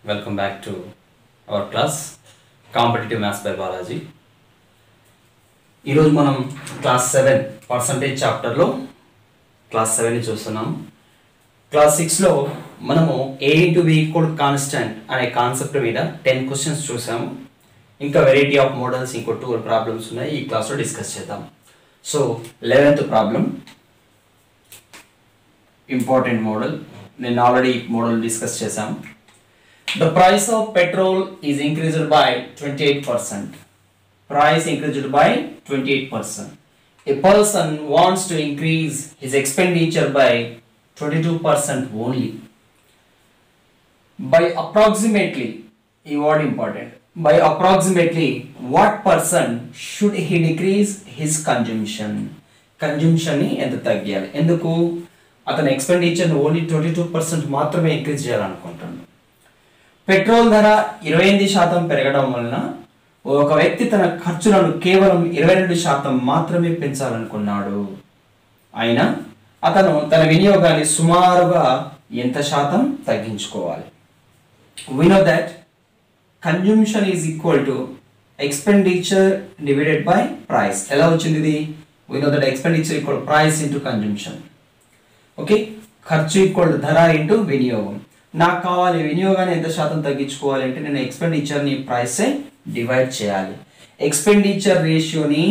Welcome back to our class Competitive Maths by Balaji. ఈరోజు మనం class 7 percentage చాప్టర్లో class 7ని చూస్తున్నాం. క్లాస్ 6లో మనము a into b equal constant అనే కాన్సెప్ట్ మీద 10 క్వశ్చన్స్ చూసాము. ఇంకా వెరైటీ ఆఫ్ మోడల్స్ ఇంకో 2 ప్రాబ్లమ్స్ ఉన్నాయి, ఈ క్లాస్లో డిస్కస్ చేద్దాం. So 11th problem important model. నేను ఆల్రెడీ మోడల్ డిస్కస్ చేశాము. The price of petrol is increased by 28%. Price increased by 28%. A person wants to increase his expenditure by 22% only. By approximately, a word important. By approximately, what person should he decrease his consumption? Consumption ni ఎంత తగ్గాలి? ఎందుకు అతని expenditure only 22% మాత్రమే increase చేయాలనుకుంటాడు. Petrol ధర 28% పెరగడం వలన ఒక వ్యక్తి తన ఖర్చులను కేవలం 22% మాత్రమే పెంచాలనుకున్నాడు. అయినా అతను తన వినియోగాన్ని సుమారుగా ఎంత శాతం తగ్గించుకోవాలి? We know that consumption is equal to expenditure divided by price. ఎలా వచ్చింది ఇది? We know that expenditure equal to price into consumption. Okay, ఖర్చు ఈక్వల్ ధర ఇంటూ వినియోగం. నాకు కావాలి వినియోగాన్ని ఎంత శాతం తగ్గించుకోవాలి అంటే నేను ఎక్స్పెండిచర్ని ప్రైసే డివైడ్ చేయాలి. ఎక్స్పెండిచర్ రేషియోని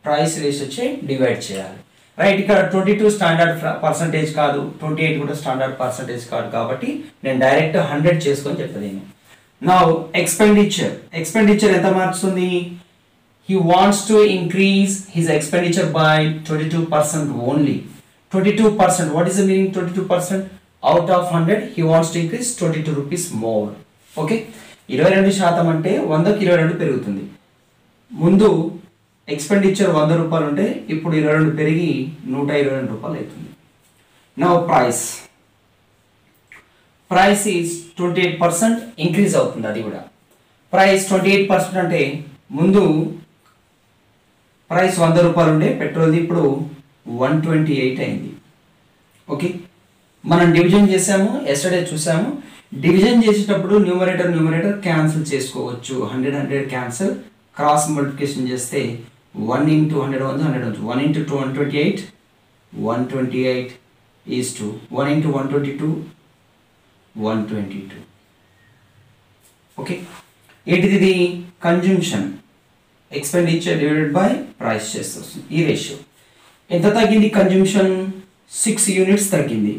ప్రైస్ రేషియోచే డివైడ్ చేయాలి. రైట్, ఇక్కడ 22 స్టాండర్డ్ పర్సంటేజ్ కాదు, 28 కూడా స్టాండర్డ్ పర్సంటేజ్ కాదు, కాబట్టి నేను డైరెక్ట్ 100 చేసుకొని చెప్పలేను. నౌ ఎక్స్పెండిచర్ ఎంత మార్చుతుంది? He wants to increase his expenditure by 22% only. 22%, what is the meaning 22%? Out of 100 he wants to increase 22 rupees more. Okay, 22% అంటే 100కి 22 పెరుగుతుంది. ముందు ఎక్స్పెండిచర్ 100 రూపాయలు ఉంటే ఇప్పుడు 22 పెరిగి 122 రూపాయలు అవుతుంది. నౌ ప్రైస్ ఈజ్ 28% ఇంక్రీజ్ అవుతుంది. అది కూడా ప్రైస్ 28% అంటే ముందు ప్రైస్ 100 రూపాయలు ఉండే పెట్రోల్ది ఇప్పుడు 128 అయింది. ఓకే, మనం డివిజన్ చేసాము, ఎస్టర్డే చూసాము. డివిజన్ చేసేటప్పుడు న్యూమరేటర్ క్యాన్సిల్ చేసుకోవచ్చు. 100 క్యాన్సిల్, క్రాస్ మల్టిప్లికేషన్ చేస్తే 1 into 100 100 1 into 2 128 128 is to 1 into 122 122. Okay, ఏంటిది? Consumption expenditure divided by price చేస్తే వస్తుంది ఈ రేషియో. ఎంత తగ్గింది కన్జంప్షన్? 6 యూనిట్స్ తగ్గింది.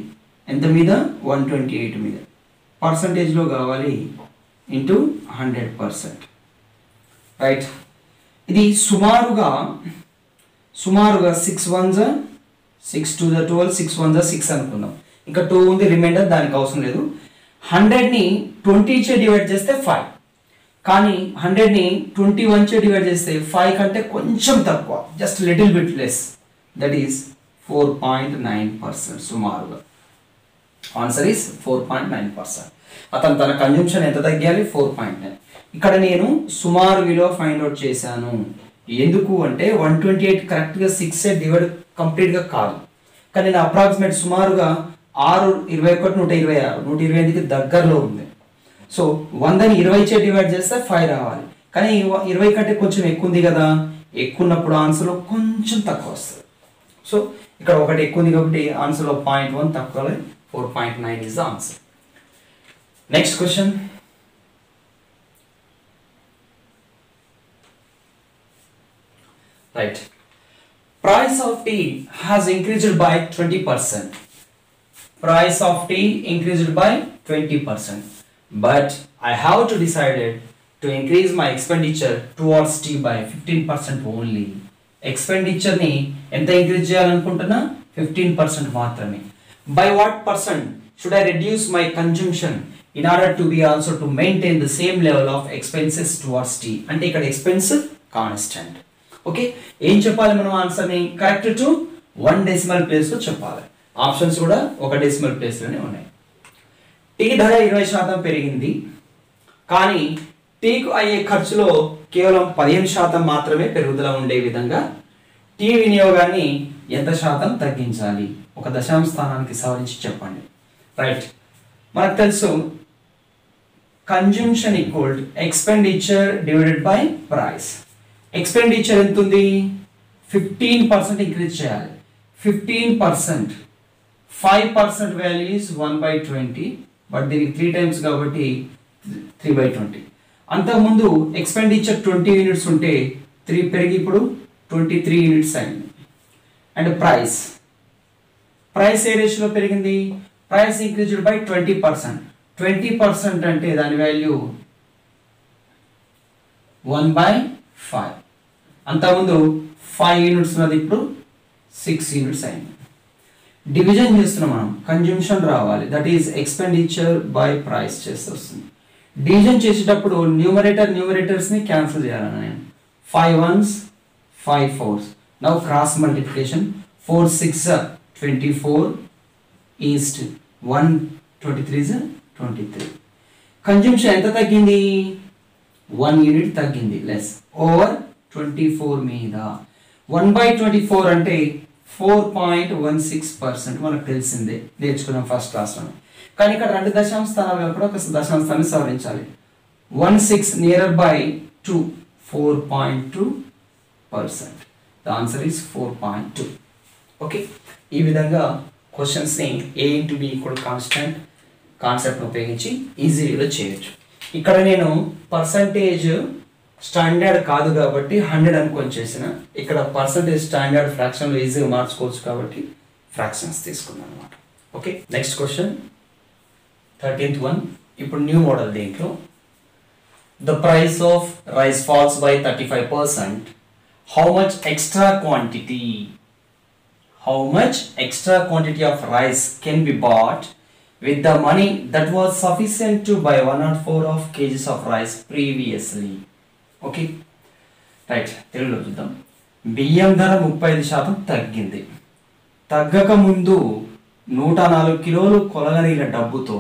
ఎంత మీద? 128 మీద. పర్సంటేజ్లో కావాలి ఇంటూ 100%. రైట్, ఇది సుమారుగా 6 1s 6 2 12 6 1s 6 అనుకుందాం. ఇంకా 2 ఉంది రిమైండర్, దానికి అవసరం లేదు. 100ని 20 చే డివైడ్ చేస్తే 5, కానీ 100ని 21 చే డివైడ్ చేస్తే 5 కంటే కొంచెం తక్కువ, just little bit less, that is 4.9%. సుమారుగా ఆన్సర్ ఈస్ 4.9%. అతను తన కన్జంప్షన్ ఎంత తగ్గాలి? 4.9. ఇక్కడ నేను సుమారు విలువ ఫైండ్ అవుట్ చేశాను. ఎందుకు అంటే 128 కరెక్ట్గా 6 డివైడ్ కంప్లీట్గా కాదు, కానీ నేను అప్రాక్సిమేట్ సుమారుగా 6 21 126 128కి దగ్గరలో ఉంది. సో 100ని 20 చే డివైడ్ చేస్తే 5 రావాలి, కానీ 20 కంటే కొంచెం ఎక్కువ ఉంది కదా. ఎక్కువ ఉన్నప్పుడు ఆన్సర్లో కొంచెం తక్కువ వస్తుంది. సో ఇక్కడ ఒకటి ఎక్కువ ఉంది కాబట్టి ఆన్సర్లో 0.1 తక్కువ, 4.9 is the answer. Next question. Right. Price of tea has increased by 20%. Price of tea increased by 20%. But I have to decided to increase my expenditure towards tea by 15% only. Expenditure ni enta increase చేయాలనుకుంటున్నా? 15% మాత్రమే. By what percent should I reduce my consumption in order to be also to maintain the same level of expenses towards tea? అంటే ఇక్కడ expense constant. Okay, ఏం చెప్పాలి మనం? ఆన్సర్ని correct to 1 decimal ప్లేస్లో చెప్పాలి. ఆప్షన్స్ కూడా 1 డెసిమల్ ప్లేస్లోనే ఉన్నాయి. టీ ధర 20% పెరిగింది, కానీ టీకు అయ్యే ఖర్చులో కేవలం 15% మాత్రమే పెరుగుదల ఉండే విధంగా టీ వినియోగాన్ని ఎంత శాతం తగ్గించాలి? ఒక దశాంశ స్థానానికి సవరించి చెప్పండి. రైట్, మనకు తెలుసు consumption equal to expenditure divided by price. Expenditure ఎంత ఉంది? 15% ఇంక్రీజ్ చేయాలి. 15%, 5% వాల్యూ ఇస్ 1/20, బట్ దీనికి 3 times కాబట్టి 3/20. అంతకుముందు ఎక్స్పెండిచర్ 20 యూనిట్స్ ఉంటే 3 పెరిగి ఇప్పుడు 23 యూనిట్స్ అయింది. అండ్ ప్రైస్ ఏ రేషియోలో పెరిగింది? Price increased by 20%. 20% అంటే దాని వాల్యూ 1/5. అంతకుముందు 5 యూనిట్స్ ఉన్నది, ఇప్పుడు 6 యూనిట్స్ అయింది. డివిజన్ చేస్తున్నాం మనం, కన్జంప్షన్ రావాలి, that is expenditure by price చేస్తే వస్తుంది. డివిజన్ చేసేటప్పుడు న్యూమరేటర్స్ని క్యాన్సిల్ చేయాలన్నా నేను. 5 1s 5 4s. Now cross multiplication. 4 6 24 east 1 23 23. Consumption ఎంత తగ్గింది? 1 యూనిట్ తగ్గింది, లెస్ ఓవర్ 24 మీద. 1/24 అంటే 4.16% మనకు తెలిసిందే, నేర్చుకున్నాం ఫస్ట్ క్లాస్లో. కానీ ఇక్కడ 2 దశాంశ స్థానాలు కాబట్టి ఒక దశాంశ స్థానాన్ని సవరించాలి. 16 near by 2, 4.2%. The answer is 4.2. Okay, ఈ విధంగా క్వశ్చన్స్ని A into B equal constant కాన్సెప్ట్ని ఉపయోగించి ఈజీగా చేయొచ్చు. ఇక్కడ నేను పర్సంటేజ్ స్టాండర్డ్ కాదు కాబట్టి 100 అనుకొని చేసిన, ఇక్కడ పర్సంటేజ్ స్టాండర్డ్ ఫ్రాక్షన్లో ఈజీగా మార్చుకోవచ్చు కాబట్టి ఫ్రాక్షన్స్ తీసుకున్నాను అనమాట. Okay, next question 13th one. ఇప్పుడు న్యూ మోడల్ దీంట్లో the price of rice falls by 35%. How much extra quantity of rice can be bought with the money that was sufficient to buy 104 of kgs of rice previously. Okay right, తెలుగులో చూద్దాం. బియ్యం ధర 35% తగ్గింది. తగ్గక ముందు 104 కిలోలు కొనగలిగిన డబ్బుతో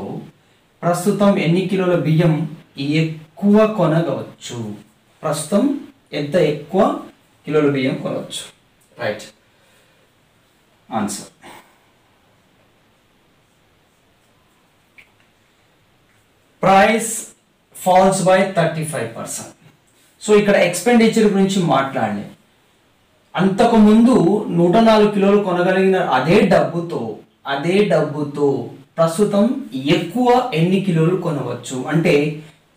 ప్రస్తుతం ఎన్ని కిలోల బియ్యం ఎక్కువ కొనవచ్చు? ప్రస్తుతం ఎంత ఎక్కువ కిలోల బియ్యం కొనవచ్చు? Right answer. Price falls by 35%. So ఇక్కడ ఎక్స్పెండిచర్ గురించి మాట్లాడలే. అంతకుముందు 104 కిలోలు కొనగలిగిన అదే డబ్బుతో ప్రస్తుతం ఎక్కువ ఎన్ని కిలోలు కొనవచ్చు అంటే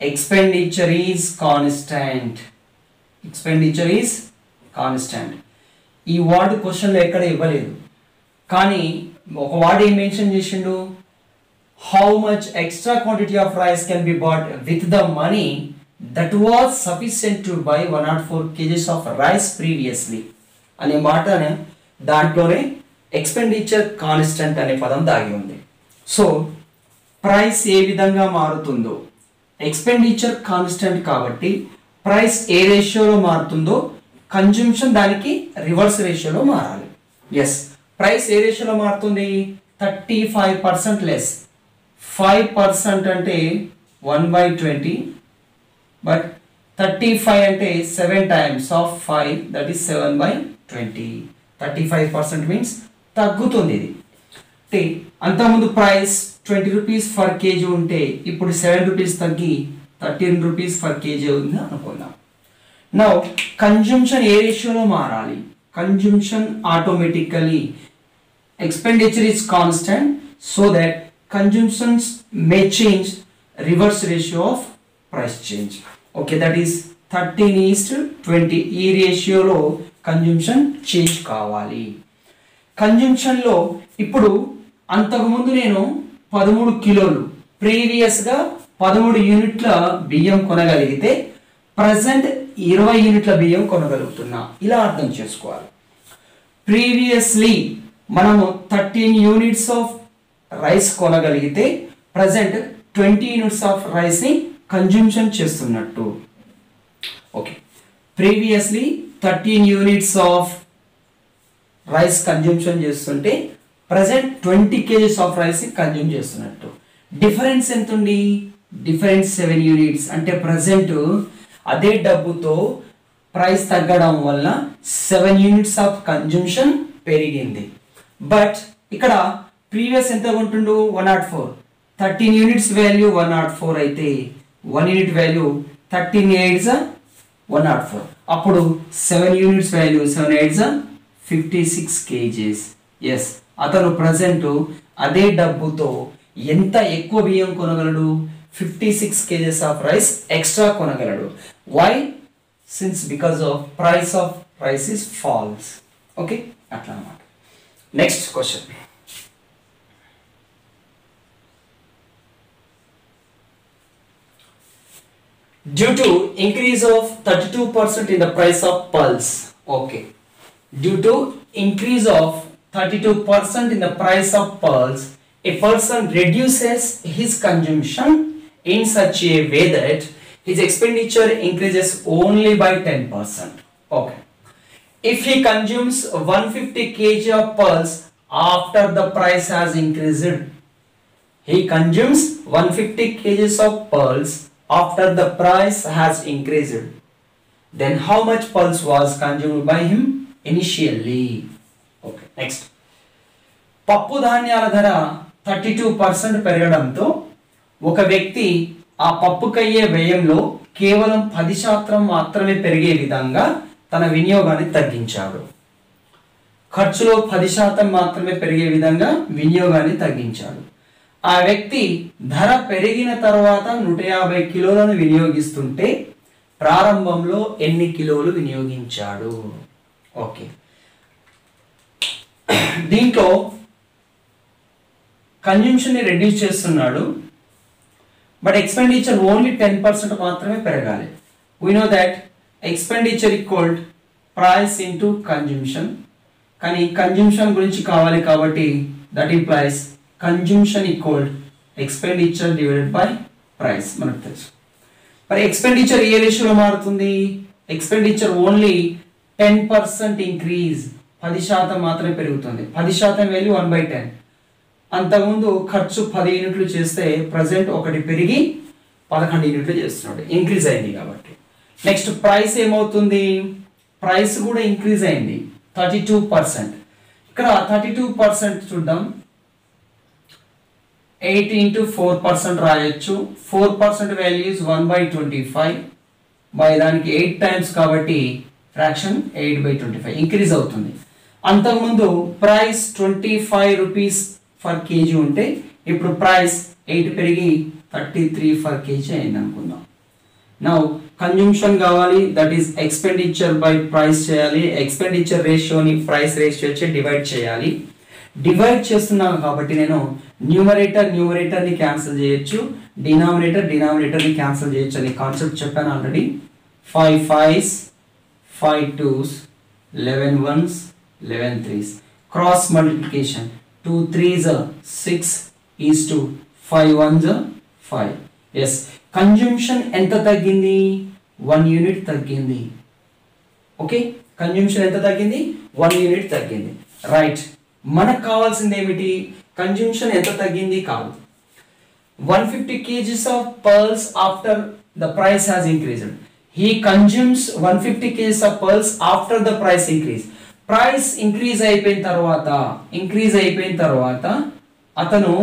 ఎక్స్పెండిచర్ ఈజ్ కాన్స్టాంట్. ఈ వర్డ్ క్వశ్చన్లో ఎక్కడ ఇవ్వలేదు, కానీ ఒక వర్డ్ ఏం మెన్షన్ చేసిండు? How much extra quantity of rice can be bought with the money that was sufficient to buy 104 kgs of rice previously అనే మాట దాంట్లోనే ఎక్స్పెండిచర్ కాన్స్టెంట్ అనే పదం దాగి ఉంది. సో ప్రైస్ ఏ విధంగా మారుతుందో, ఎక్స్పెండిచర్ కాన్స్టెంట్ కాబట్టి ప్రైస్ ఏ రేషియోలో మారుతుందో కన్జంప్షన్ దానికి రివర్స్ రేషియోలో మారాలి. ఎస్, ప్రైస్ ఏ రేషియోలో మారుతుంది? 35% లెస్. 5% అంటే 1/20, బట్ 35 అంటే 7 times of 5, that is 7/20. 35% means తగ్గుతుంది ఇది. అంటే అంతకుముందు ప్రైస్ 20 రూపీస్ ఫర్ కేజీ ఉంటే ఇప్పుడు 7 రూపీస్ తగ్గి 13 రూపీస్ ఫర్ కేజీ ఉంది అనుకుందాం. నౌ కన్జంప్షన్ ఏ రేషియోలో మారాలి? Consumption automatically expenditure is constant so that consumptions may change reverse ratio of price change. Okay, that is 13:20. ఈ రేషియోలో కన్జంప్షన్ చేంజ్ కావాలి. కన్జంప్షన్లో ఇప్పుడు అంతకుముందు నేను 13 కిలోలు ప్రీవియస్గా 13 యూనిట్ల బియ్యం కొనగలిగితే ప్రజెంట్ 20 యూనిట్ల బియ్యం కొనగలుగుతున్నా, ఇలా అర్థం చేసుకోవాలి. ప్రీవియస్లీ మనము 13 యూనిట్స్ ఆఫ్ రైస్ కొనగలిగితే ప్రజెంట్ 20 యూనిట్స్ ఆఫ్ రైస్ని కన్జంప్షన్ చేస్తున్నట్టు. Okay, previously 13 units of rice consumption చేస్తుంటే ప్రజెంట్ 20 kgs ఆఫ్ రైస్ని కన్జ్యూమ్ చేస్తున్నట్టు. డిఫరెన్స్ ఎంత ఉంది? Difference 7 units. అంటే ప్రజెంట్ అదే డబ్బుతో ప్రైస్ తగ్గడం వల్ల 7 యూనిట్స్ ఆఫ్ కన్జంప్షన్ పెరిగింది. బట్ ఇక్కడ ప్రీవియస్ ఎంత ఉంటుండు? 104. 13 యూనిట్స్ వాల్యూ 104 అయితే 1 యూనిట్ వాల్యూ 13 8 104. అప్పుడు 7 యూనిట్స్ వాల్యూ 7 8 56 kgs. ఎస్, అతను ప్రజెంట్ అదే డబ్బుతో ఎంత ఎక్కువ బియ్యం కొనగలడు? 56 kgs ఆఫ్ రైస్ ఎక్స్ట్రా కొనగలడు. Why? Since because of price of rice is falls. Okay, అట్లా అన్నమాట. Next question. Due to increase of 32% in the price of pulse. Okay. Due to increase of 32% in the price of pulse, a person reduces his consumption in such a way that his expenditure increases only by 10%. Okay. If he consumes 150 kg of pulse after the price has increased, he consumes 150 kg of pulse after the price has increased, then how much pulse was consumed by him initially? Okay, next. పప్పు ధాన్యాల ధర 32% పెరగడంతో ఒక వ్యక్తి ఆ పప్పుకయ్యే వ్యయంలో కేవలం 10% మాత్రమే పెరిగే విధంగా తన వినియోగాన్ని తగ్గించాడు. ఖర్చులో 10% మాత్రమే పెరిగే విధంగా వినియోగాన్ని తగ్గించాడు. ఆ వ్యక్తి ధర పెరిగిన తర్వాత 150 కిలోలను వినియోగిస్తుంటే ప్రారంభంలో ఎన్ని కిలోలు వినియోగించాడు? ఓకే, దీంట్లో కన్జ్యూమ్షన్ ని రెడ్యూస్ చేస్తున్నాడు, బట్ ఎక్స్పెండిచర్ ఓన్లీ 10% మాత్రమే పెరగాలి. We know that expenditure equal price into consumption. కానీ కన్జ్యూమ్షన్ గురించి కావాలి కాబట్టి that implies consumption equal expenditure divided by price. మనకు తెలుసు. మరి ఎక్స్పెండిచర్ ఏ రేషియోలో మారుతుంది? ఎక్స్పెండిచర్ ఓన్లీ 10% ఇంక్రీజ్, 10% మాత్రమే పెరుగుతుంది. 10% వాల్యూ 1/10. అంతకుముందు ఖర్చు 10 యూనిట్లు చేస్తే ప్రజెంట్ ఒకటి పెరిగి 11 యూనిట్లు చేస్తున్నాడు, ఇంక్రీజ్ అయింది కాబట్టి. నెక్స్ట్ ప్రైస్ ఏమవుతుంది? ప్రైస్ కూడా ఇంక్రీజ్ అయింది 32%. ఇక్కడ 32% చూద్దాం. 8 into 4% రాయొచ్చు. 4% వాల్యూ ఇస్ 1/25 బై దానికి 8 టైమ్స్ కాబట్టి ఫ్రాక్షన్ 8/25 ఇంక్రీజ్ అవుతుంది. అంతకుముందు ప్రైస్ 25 రూపీస్ ఫర్ కేజీ ఉంటే ఇప్పుడు ప్రైస్ 8 పెరిగి 33 ఫర్ కేజీ అయింది అనుకుందాం. నౌ కన్జ్యూమ్షన్ కావాలి, that is expenditure by price చేయాలి. ఎక్స్పెండిచర్ రేషియోని ప్రైస్ రేషియో వచ్చి డివైడ్ చేయాలి. డివైడ్ చేస్తున్నాను కాబట్టి నేను న్యూమరేటర్ ని క్యాన్సిల్ చేయొచ్చు, డినామినేటర్ ని క్యాన్సిల్ చేయొచ్చు అని కాన్సెప్ట్ చెప్పాను already. 5 5s 5 2s 11 1s 11 3s cross multiplication 2 3s 6 is to 5 1s 5. Yes, consumption ఎంత తగ్గింది? 1 యూనిట్ తగ్గింది. ఓకే, కన్జ్యూమ్షన్ ఎంత తగ్గింది? 1 యూనిట్ తగ్గింది. రైట్, మనకు కావాల్సింది ఏమిటి? కన్జ్యూమ్షన్ ఎంత తగ్గింది కాదు. 150 kgs of pulse after the price has increased. He consumes 150 kgs of pulse after the price increase. Price increase అయిపోయిన తర్వాత అతను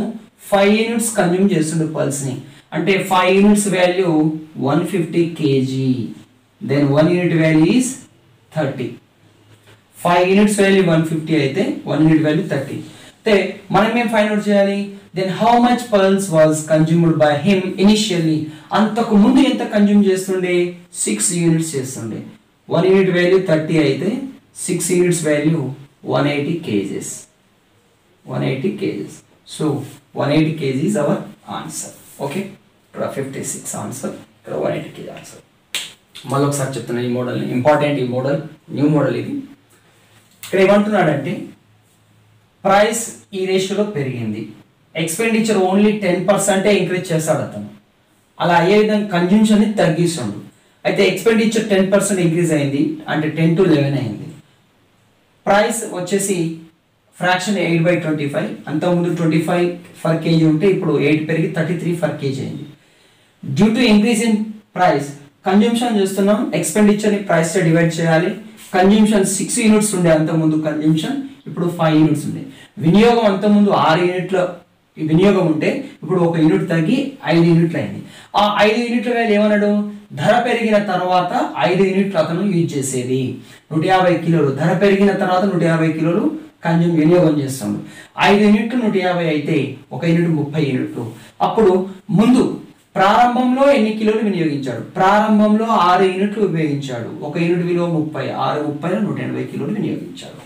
5 యూనిట్స్ కన్జ్యూమ్ చేస్తుండు పల్స్ ని. అంటే 5 units value 150 kg. Then 1 unit value is 30. 5 units value 150 అయితే 1 unit value 30. అయితే మనం ఏం ఫైండ్ అవుట్ చేయాలి? Then how much pulse was consumed by him initially. అంతకు ముందు ఎంత కన్జ్యూమ్ చేస్తుండే? 6 యూనిట్స్ చేస్తుండే. 1 యూనిట్ వాల్యూ 30 అయితే 6 units value 180 kgs. 180 kgs. So 180 kg is our answer. Okay, ఇక్కడ 56 ఆన్సర్, ఇక్కడ 180 kg ఆన్సర్. మళ్ళీ ఒకసారి చెప్తున్నా ఈ మోడల్ని, ఇంపార్టెంట్ ఈ మోడల్, న్యూ మోడల్ ఇది. ఇక్కడ ఏమంటున్నాడంటే ప్రైస్ ఈ రేషియోలో పెరిగింది, ఎక్స్పెండిచర్ ఓన్లీ 10% ఇంక్రీజ్ చేస్తాడు అతను. అలా అయ్యే విధంగా కన్జ్యూమ్షన్ ని తగ్గిస్తుండు. అయితే ఎక్స్పెండిచర్ 10% ఇంక్రీజ్ అయింది అంటే 10 to 11 అయింది. ప్రైస్ వచ్చేసి ఫ్రాక్షన్ 8/25. అంతకుముందు 25 ఫర్ కేజీ ఉంటే ఇప్పుడు 8 పెరిగి 33 ఫర్ కేజీ అయింది. Due to increase in price consumption చేస్తున్నాం, ఎక్స్పెండిచర్ ని ప్రైస్ తో డివైడ్ చేయాలి. కన్జ్యూమ్షన్ 6 యూనిట్స్ ఉండే అంతకుముందు, కన్జ్యూమ్షన్ ఇప్పుడు 5 యూనిట్స్ ఉంది. వినియోగం అంతకుముందు 6 యూనిట్ల ఈ వినియోగం ఉంటే ఇప్పుడు 1 యూనిట్ తగ్గి 5 యూనిట్లు అయింది. ఆ 5 యూనిట్ల వాల్యూ ఏమన్నాడు, ధర పెరిగిన తర్వాత 5 యూనిట్లు అతను యూజ్ చేసేది. 150 కిలోలు ధర పెరిగిన తర్వాత 150 కిలోలు వినియోగం చేస్తాడు. 5 యూనిట్లు 150 అయితే 1 యూనిట్ 30 యూనిట్లు. అప్పుడు ముందు ప్రారంభంలో ఎన్ని కిలోలు వినియోగించాడు, ప్రారంభంలో 6 యూనిట్లు ఉపయోగించాడు. 1 యూనిట్ విలువ 30, 6 30 180 కిలోలు వినియోగించాడు.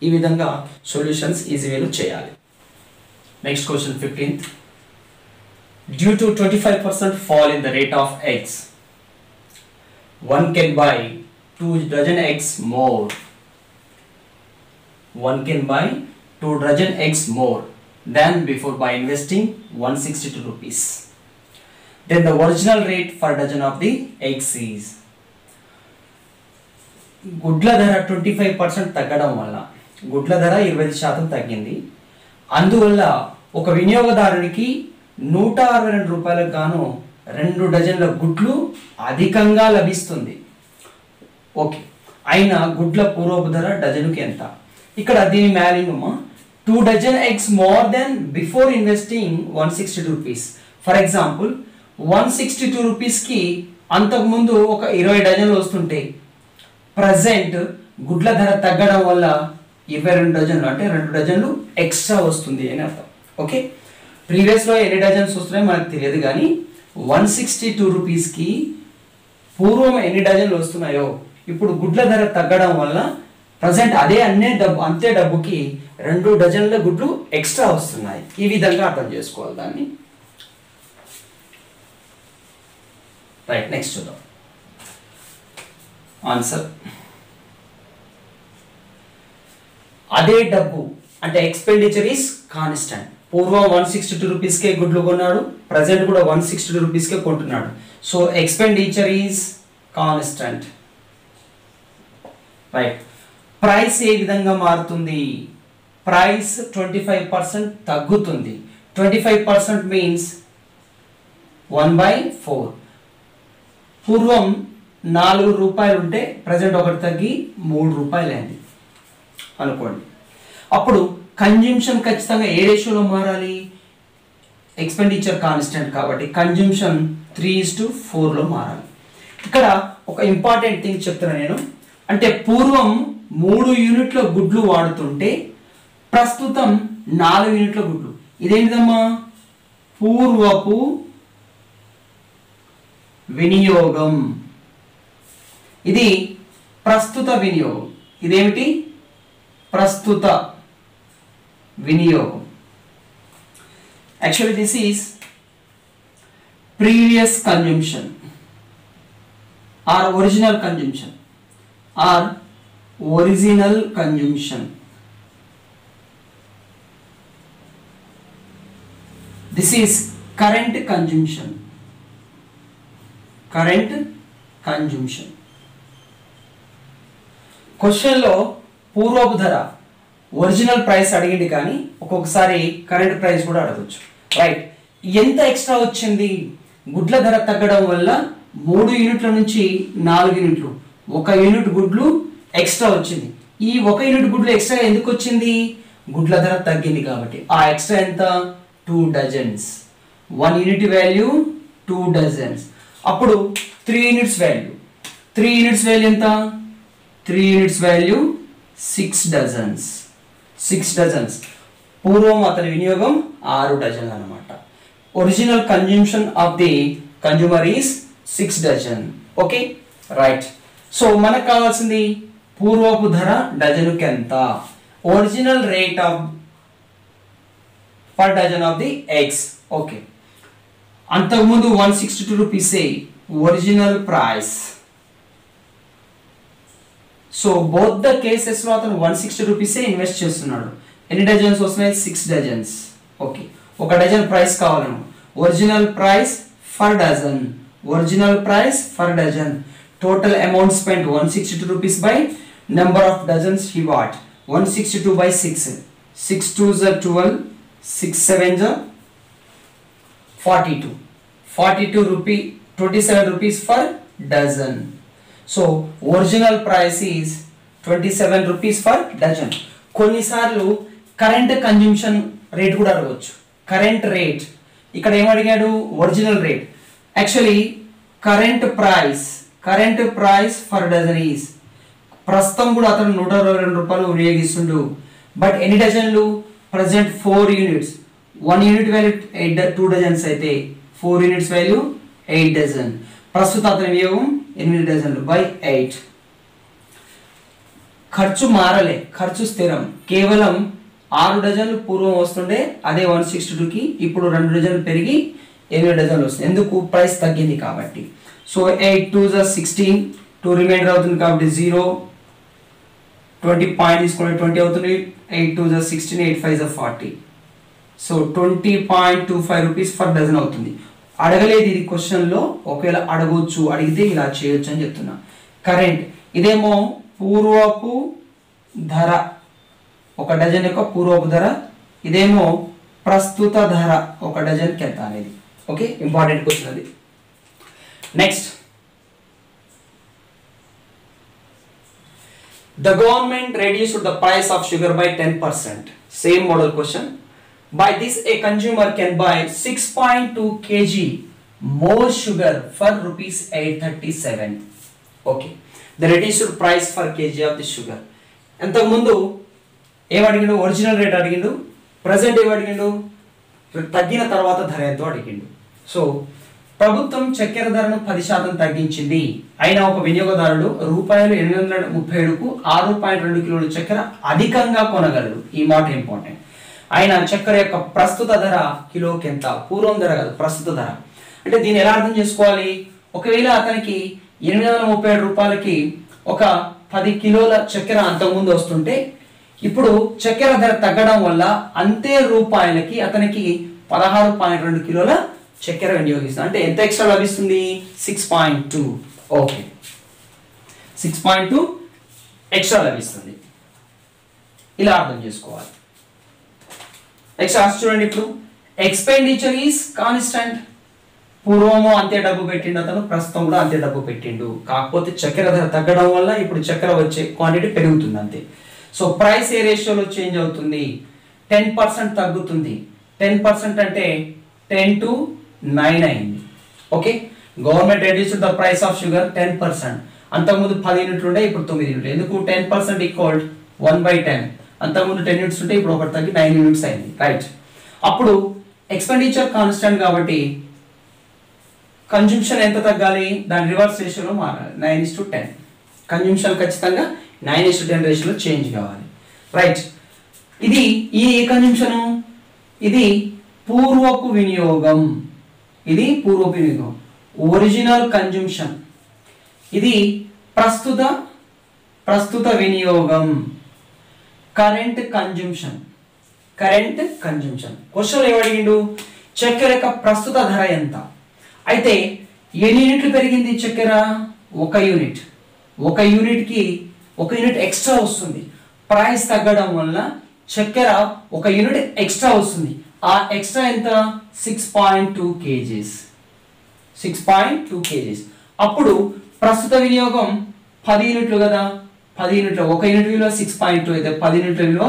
ఈ విధంగా సొల్యూషన్స్ ఈజీ వేలో చేయాలి. Next question 15th. Due to 25% fall in the rate of eggs, one can buy 2 dozen eggs more. One can buy 2 dozen eggs more than before by investing 162 rupees. Then the original rate for dozen of the eggs is. గుడ్ల ధర 25% తగ్గడం వల్ల, గుడ్ల ధర 20% తగ్గింది. అందువల్ల ఒక వినియోగదారునికి 162 రూపాయలకు గాను 2 డజన్ల గుడ్లు అధికంగా లభిస్తుంది. ఓకే, అయినా గుడ్ల పూర్వపు ధర డజనుకి ఎంత? ఇక్కడ దీని మ్యాలింగ్ 2 dozen eggs more than before investing 162 rupees. For example 162 రూపీస్కి అంతకుముందు ఒక 20 డజన్లు వస్తుంటే ప్రజెంట్ గుడ్ల ధర తగ్గడం వల్ల 22 డజన్లు అంటే 2 డజన్లు ఎక్స్ట్రా వస్తుంది అని అర్థం. ఓకే, ప్రీవియస్లో ఎన్ని డజన్స్ వస్తున్నాయో మనకు తెలియదు, కానీ 162 రూపీస్కి పూర్వం ఎన్ని డజన్లు వస్తున్నాయో ఇప్పుడు గుడ్ల ధర తగ్గడం వల్ల ప్రజెంట్ అంతే డబ్బుకి 2 డజన్ల గుడ్లు ఎక్స్ట్రా వస్తున్నాయి. ఈ విధంగా అర్థం చేసుకోవాలి దాన్ని. రైట్, నెక్స్ట్ చూద్దాం ఆన్సర్. అదే డబ్బు అంటే ఎక్స్పెండిచర్ ఈస్ కాన్స్టెంట్. పూర్వం 162 రూపీస్కే గుడ్లు కొన్నాడు, ప్రజెంట్ కూడా 162 రూపీస్కే కొంటున్నాడు. So expenditure is constant. Right, price ఏ విధంగా మారుతుంది? ప్రైస్ 25% తగ్గుతుంది. 25% మీన్స్ 1/4. పూర్వం 4 రూపాయలు ఉంటే ప్రజెంట్ ఒకటి తగ్గి 3 రూపాయలు అయింది అనుకోండి. అప్పుడు కన్జ్యూమ్షన్ ఖచ్చితంగా ఏ రేషియోలో మారాలి? ఎక్స్పెండిచర్ కాన్స్టెంట్ కాబట్టి కన్జ్యూమ్షన్ 3:4లో మారాలి. ఇక్కడ ఒక ఇంపార్టెంట్ థింగ్ చెప్తున్నా నేను, అంటే పూర్వం 3 యూనిట్ల గుడ్లు వాడుతుంటే ప్రస్తుతం 4 యూనిట్ల గుడ్లు. ఇదేంటిదమ్మా? పూర్వపు వినియోగం. ఇది ప్రస్తుత వినియోగం. ఇదేమిటి? ప్రస్తుత వినియోగం. Actually this is previous consumption or original consumption or original consumption. This is current consumption. Current consumption. క్వశ్చన్లో పూర్వపు ధర ఒరిజినల్ ప్రైస్ అడిగింది, కానీ ఒక్కొక్కసారి కరెంట్ ప్రైస్ కూడా అడగచ్చు. రైట్, ఎంత ఎక్స్ట్రా వచ్చింది? గుడ్ల ధర తగ్గడం వల్ల 3 యూనిట్ల నుంచి 4 యూనిట్లు, 1 యూనిట్ గుడ్లు ఎక్స్ట్రా వచ్చింది. ఈ 1 యూనిట్ గుడ్లు ఎక్స్ట్రా ఎందుకు వచ్చింది? గుడ్ల ధర తగ్గింది కాబట్టి. ఆ ఎక్స్ట్రా ఎంత? 2 డజన్స్. 1 unit value 2 dozens. అప్పుడు 3 యూనిట్స్ వాల్యూ. 3 యూనిట్స్ వాల్యూ ఎంత? 3 యూనిట్స్ వాల్యూ 6 డజన్స్. 6 డజన్స్. పూర్వం అతని వినియోగం 6 డజన్లు అన్నమాట. Original consumption of the consumer is 6 dozen. Okay, right. So మనకు కావాల్సింది పూర్వపు ధర డజనుకి ఎంత? Original rate of per dozen of the eggs. Okay, అంతకుముందు 162 రూపీసే original price. So both the cases లో అతను 160 రూపీసే ఇన్వెస్ట్ చేస్తున్నాడు. ఎన్ని డజన్స్ వస్తున్నాయి? 6 డజన్స్. ఓకే, 1 డజన్ ప్రైస్ కావాలను. Original price for dozen. Original price for dozen. Total amount spent 162 rupees by number of dozens he bought. 162 by 6. 6 2s are 12. 6 7s are 42. 42 rupee 27 rupees per dozen. So original price is 27 rupees per dozen. కొన్నిసార్లు current consumption rate కూడా అడగవచ్చు. Current rate, ఇక్కడ ఏమడిగాడు original rate. Actually current price for dozen is, ప్రస్తుతం కూడా అతను 122 రూపాయలు వినియోగిస్తుండు. బట్ ఎన్ని డజన్లు, present 4 units, 1 unit value 2 dozens అయితే 4 యూనిట్స్ వాల్యూ 8 డజన్. ప్రస్తుత అతని వినియోగం 8 డజన్లు బై 8. ఖర్చు మారలే, ఖర్చు స్థిరం. కేవలం 6 డజన్లు పూర్వం వస్తుండే, అదే 162కి ఇప్పుడు 2 డజన్లు పెరిగి 8 డజన్లు వస్తుంది. ఎందుకు, ప్రైస్ తగ్గింది కాబట్టి. సో 8 2 16, 2 రిమైండర్ అవుతుంది కాబట్టి 0, 20 పాయింట్ తీసుకుంటే 20 అవుతుంది. 8 2 16, 8 5 40. సో 20.25 రూపీస్ ఫర్ డజన్ అవుతుంది. అడగలేదు ఇది క్వశ్చన్లో, ఒకవేళ అడగొచ్చు, అడిగితే ఇలా చేయొచ్చు అని చెప్తున్నా. కరెంట్, ఇదేమో పూర్వపు ధర, 1 డజన్ యొక్క పూర్వపు ధర. ఇదేమో ప్రస్తుత ధర, 1 డజన్కి ఎంత అనేది. ఓకే, ఇంపార్టెంట్ క్వశ్చన్ అది. Next, the government reduced the price of sugar by 10%. Same model question. By this, a consumer can buy 6.2 kg more sugar for rupees 837. Okay, the reduced price for kg of the sugar. ఎంతకు ముందు ఏం అడిగిండు, original rate అడిగిండు. Present ఏం అడిగిండు, తగ్గిన తర్వాత ధర ఎంతో అడిగిండు. సో ప్రభుత్వం చక్కెర ధరను 10% తగ్గించింది. అయినా ఒక వినియోగదారుడు ₹837కు 6.2 కిలోల చక్కెర అధికంగా కొనగలడు. ఈ మాట ఇంపార్టెంట్. ఆయన చక్కెర యొక్క ప్రస్తుత ధర కిలోకి ఎంత, పూర్వం ధర కాదు, ప్రస్తుత ధర. అంటే దీన్ని ఎలా అర్థం చేసుకోవాలి, ఒకవేళ అతనికి 837 రూపాయలకి ఒక 10 కిలోల చక్కెర అంతకుముందు వస్తుంటే, ఇప్పుడు చక్కెర ధర తగ్గడం వల్ల అంతే రూపాయలకి అతనికి 16.2 కిలోల చక్కెర వినియోగిస్తుంది. అంటే ఎంత ఎక్స్ట్రా లభిస్తుంది, 6.2. ఓకే, 6.2 ఎక్స్ట్రా లభిస్తుంది. ఇలా అర్థం చేసుకోవాలి. నెక్స్ట్ చూడండి, ఇప్పుడు ఎక్స్పెండిచర్ ఈస్ కాన్స్టెంట్. పూర్వము అంతే డబ్బు పెట్టిండు అతను, ప్రస్తుతం కూడా అంతే డబ్బు పెట్టిండు. కాకపోతే చక్కెర ధర తగ్గడం వల్ల ఇప్పుడు చక్కెర వచ్చే క్వాంటిటీ పెరుగుతుంది అంతే. సో ప్రైస్ ఏ రేషియోలో చేంజ్ అవుతుంది, 10% తగ్గుతుంది. 10% అంటే 10 to 9 అయింది. Okay, government reduced the price of sugar 10%. అంతకుముందు 10 యూనిట్లు ఉంటే ఇప్పుడు 9 యూనిట్లు. ఎందుకు, 10% ఈక్వల్ 1/10. అంతకుముందు 10 యూనిట్స్ ఉంటే ఇప్పుడు 1 తగ్గి 9 యూనిట్స్ అయింది. రైట్, అప్పుడు ఎక్స్పెండిచర్ కాన్స్టెంట్ కాబట్టి కన్జంప్షన్ ఎంత తగ్గాలి, దాని రివర్స్ రేషియోలో మారాలి. 9:10. కన్జంప్షన్ ఖచ్చితంగా 9:10 రేషియోలో చేంజ్ కావాలి. రైట్, ఇది ఈ కన్జంప్షన్, ఇది పూర్వపు వినియోగం, ఇది పూర్వపు వినియోగం, ఒరిజినల్ కన్జంప్షన్. ఇది ప్రస్తుత వినియోగం, కరెంట్ కన్జంప్షన్. క్వశ్చన్ ఏమడిగిండు, చక్కెర యొక్క ప్రస్తుత ధర ఎంత. అయితే ఎన్ని యూనిట్లు పెరిగింది చక్కెర, 1 యూనిట్. 1 యూనిట్కి 1 యూనిట్ ఎక్స్ట్రా వస్తుంది. ప్రైస్ తగ్గడం వల్ల చక్కెర 1 యూనిట్ ఎక్స్ట్రా వస్తుంది. ఆ ఎక్స్ట్రా ఎంత, 6.2 kgs. 6.2 kgs. అప్పుడు ప్రస్తుత వినియోగం 10 యూనిట్లు కదా, 10 యూనిట్లు, 1 యూనిట్ విలువ 6.2 అయితే 10 యూనిట్ల విలువ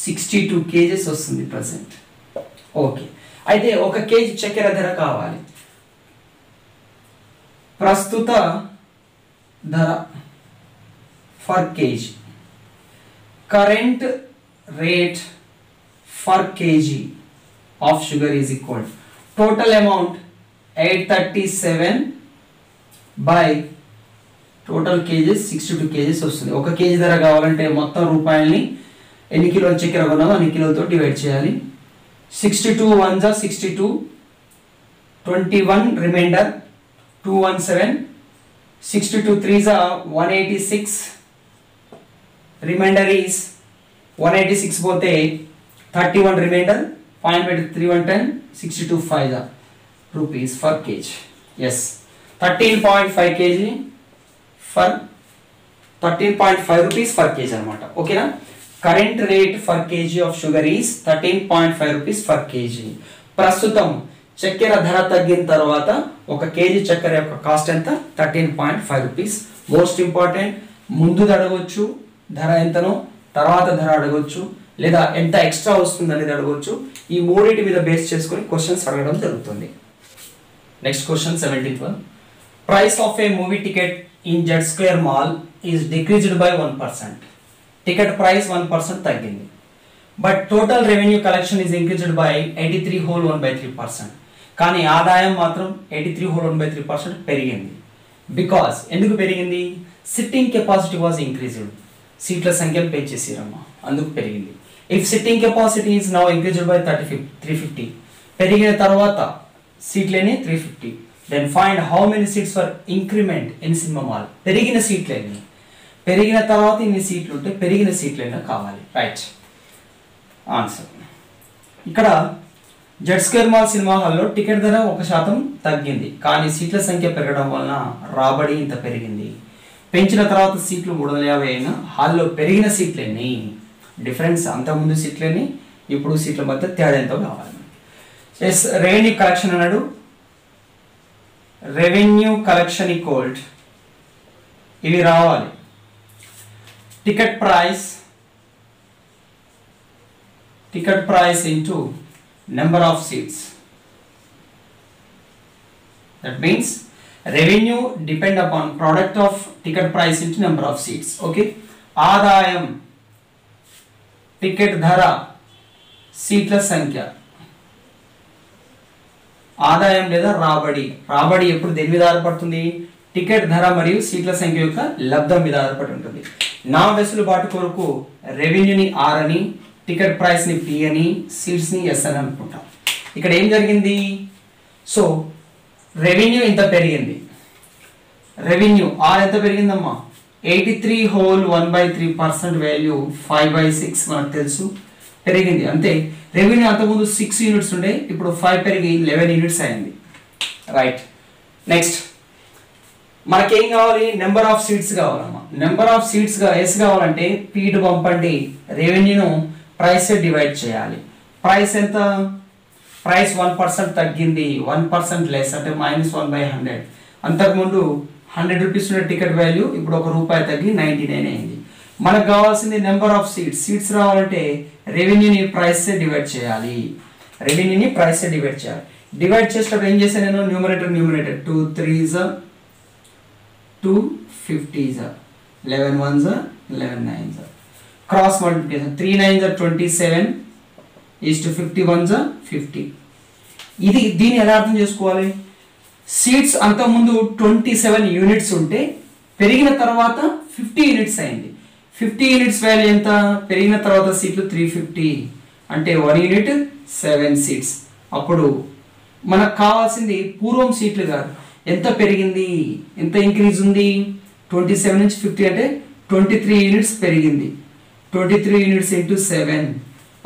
62 kgs వస్తుంది ప్రజెంట్. ఓకే, అయితే 1 కేజీ చక్కెర ధర కావాలి. ప్రస్తుత ధర for KG, current rate for kg of sugar is equal total amount 837 by total kgs 62 kgs వస్తుంది. 1 కేజీ ధర కావాలంటే మొత్తం రూపాయలని ఎన్ని కిలోల చక్కెర కొన్నామో అన్ని కిలోలతో డివైడ్ చేయాలి. 62 1 62, 21 రిమైండర్ 217, 62 3 186, రిమైండర్ ఈస్ 186 పోతే 31 రిమైండర్, పాయింట్ పెట్టి 3110, 62 5 rupees for kg. Yes, 13.5 kg for 13.5 rupees for kg అనమాట. ఓకేనా, current rate for kg of sugar is 13.5 rupees for kg. ప్రస్తుతం చక్కెర ధర తగ్గిన తర్వాత 1 కేజీ చక్కెర యొక్క కాస్ట్ ఎంత, 13.5 రూపీస్. మోస్ట్ ఇంపార్టెంట్, ముందు అడగొచ్చు ధర ఎంతనో, తర్వాత ధర అడగొచ్చు. లేదా ఎంత ఎక్స్ట్రా వస్తుంది అనేది అడగవచ్చు. ఈ మూడింటి మీద బేస్ చేసుకొని క్వశ్చన్స్ అడగడం జరుగుతుంది. Next question 17th one. Price of a movie ticket in Z Square Mall is decreased by 1%. Ticket price 1% తగ్గింది. But total revenue collection is increased by 83.13%. కానీ ఆదాయం మాత్రం 83.13% పెరిగింది. బికాస్ ఎందుకు పెరిగింది? Sitting capacity was increased. సీట్ల సంఖ్యను పెంచేసిరమ్మా, అందుకు పెరిగింది. If sitting capacity is now increased by 350, పెరిగిన తర్వాత సీట్లేని 350. Then find how many seats for increment in cinema mall. పెరిగిన సీట్లేని, పెరిగిన తర్వాత ఇన్ని సీట్లు ఉంటే పెరిగిన సీట్లైనా కావాలి. Right answer. ఇక్కడ జెడ్ స్క్వేర్ మాల్ సినిమా హాల్లో టికెట్ ధర 1% తగ్గింది, కానీ సీట్ల సంఖ్య పెరగడం వలన రాబడి ఇంత పెరిగింది. పెంచిన తర్వాత సీట్లు 350 అయినా హాల్లో పెరిగిన సీట్లన్నీ డిఫరెన్స్, అంతకుముందు సీట్లని ఇప్పుడు సీట్ల మధ్య తేడా ఎంతో కావాలి. ఎస్ రెవెన్యూ కలెక్షన్ అన్నాడు. రెవెన్యూ కలెక్షన్ ఈక్వల్డ్ ఇవి రావాలి. Ticket price into number of seats. That means revenue depend upon product of ticket price into number of seats. Okay, ఆదాయం టికెట్ ధర సీట్ల సంఖ్య. ఆదాయం లేదా రాబడి, రాబడి ఎప్పుడు దేని మీద ఆధారపడుతుంది? టికెట్ ధర మరియు సీట్ల సంఖ్య యొక్క లబ్ధం మీద ఆధారపడి ఉంటుంది. నా వెసులుబాటు కొరకు రెవెన్యూని R అని, టికెట్ ప్రైస్ ని P అని, సీట్స్ ని S అని అనుకుంటాం. ఇక్కడ ఏం జరిగింది? సో రెవెన్యూ ఇంత పెరిగింది. రెవెన్యూ R ఎంత పెరిగిందమ్మా? 83.1/3% వాల్యూ 5/6 మనకు తెలుసు పెరిగింది. అంతే. రెవెన్యూ అంతకుముందు 6 యూనిట్స్ ఉండే, ఇప్పుడు 5 పెరిగి 11 యూనిట్స్ అయింది. రైట్. నెక్స్ట్ మనకేం కావాలి? నెంబర్ ఆఫ్ సీట్స్ కావాలమ్మా. నెంబర్ ఆఫ్ సీట్స్ ఎస్ కావాలంటే పీటు పంపండి. రెవెన్యూను ప్రైస్ డివైడ్ చేయాలి. ప్రైస్ ఎంత? ప్రైస్ 1% తగ్గింది, 1% లెస్ అంటే -1/100. అంతకుముందు 100 రూపీస్ ఉన్న టికెట్ వాల్యూ ఇప్పుడు ₹1 తగ్గి 99 అయింది. మనకు కావాల్సింది నెంబర్ ఆఫ్ సీట్స్. సీట్స్ రావాలంటే రెవెన్యూని ప్రైస్ డివైడ్ చేయాలి. రెవెన్యూని ప్రైస్ డివైడ్ చేయాలి. డివైడ్ చేసేటప్పుడు ఏం చేశాను నేను? Numerator 2 3s 2 50s 11 1s 11 9s cross multiplication 3 9s 27 50 1s 50. ఇది దీన్ని ఎలా అర్థం చేసుకోవాలి? సీట్స్ అంతకుముందు 27 యూనిట్స్ ఉంటే పెరిగిన తర్వాత 50 యూనిట్స్ అయింది. 50 యూనిట్స్ వాల్యూ ఎంత? పెరిగిన తర్వాత సీట్లు 350 అంటే 1 యూనిట్ 7 సీట్స్. అప్పుడు మనకు కావాల్సింది పూర్వం సీట్లు కాదు, ఎంత పెరిగింది, ఎంత ఇంక్రీజ్ ఉంది? 27 నుంచి 50 అంటే 23 యూనిట్స్ పెరిగింది. 23 యూనిట్స్ ఇంటూ 7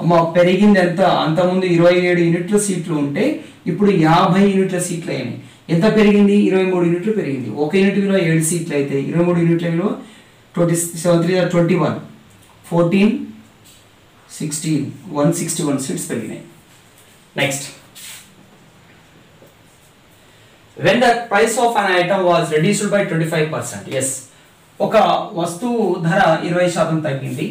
అమ్మ పెరిగింది ఎంత? అంతకుముందు 27 యూనిట్ల సీట్లు ఉంటే ఇప్పుడు 50 యూనిట్ల సీట్లు అయినాయి. ఎంత పెరిగింది? 23 యూనిట్లు పెరిగింది. ఒక యూనిట్ విలువ 7 సీట్లు అయితే 23 యూనిట్ల విలువ 27 3 21 14 16 161 సీట్స్ పెరిగినాయి. Next, when the price of an item was reduced by 25%. yes, ఒక వస్తువు ధర 20% తగ్గింది.